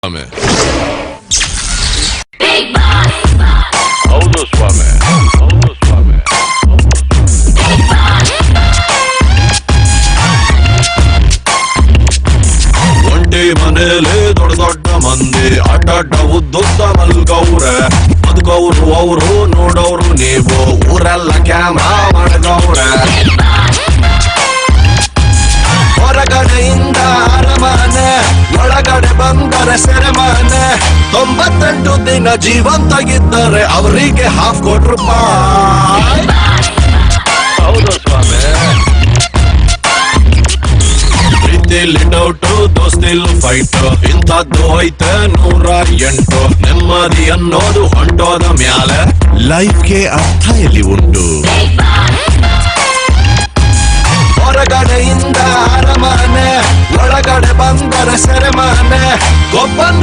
ಸ್ವಾಮಿ ಹೌದು ಸ್ವಾಮಿ ಹೌದು ಸ್ವಾಮಿ ಒಂಟಿ ಮನೇಲಿ ದೊಡ್ಡ ದೊಡ್ಡ ಮಂದಿ ಅಡ್ಡ ಉದ್ದುದ್ದ ಮಲ್ಗವ್ರೆ ಬದುಕವ್ರು ಅವರು ನೋಡೋರು ನೀವು ಊರೆಲ್ಲ ಕ್ಯಾಮ್ರಾ ಮಾಡಗವ್ರೆ ಹೊರಗಡೆಯಿಂದ ಅರಮನೆ ಒಳಗಡೆ ಬಂದರೆ ಸೆರೆಮನೆ 98 ದಿನ ಜೀವಂತಾಗಿದ್ದರೆ ಅವರಿಗೆ ₹50,000 ಹೌದು ಸ್ವಾಮಿ ಪ್ರೀತಿಲಿ ಡೌಟು ದೋಸ್ತಿಲ್ ಫೈಟ್ ಇಂಥದ್ದು ಐತೆ 108 ನೆಮ್ಮದಿ ಅನ್ನೋದು ಹೊಂಟೋದ ಮ್ಯಾಲೆ ಲೈಫ್ಗೆ ಅರ್ಥ ಎಲ್ಲಿ ಉಂಟು ಹೊರಗಡೆಯಿಂದ ಅರಮನೆ ಒಳಗಡೆ ಬಂದರೆ ಸೆರೆಮನೆ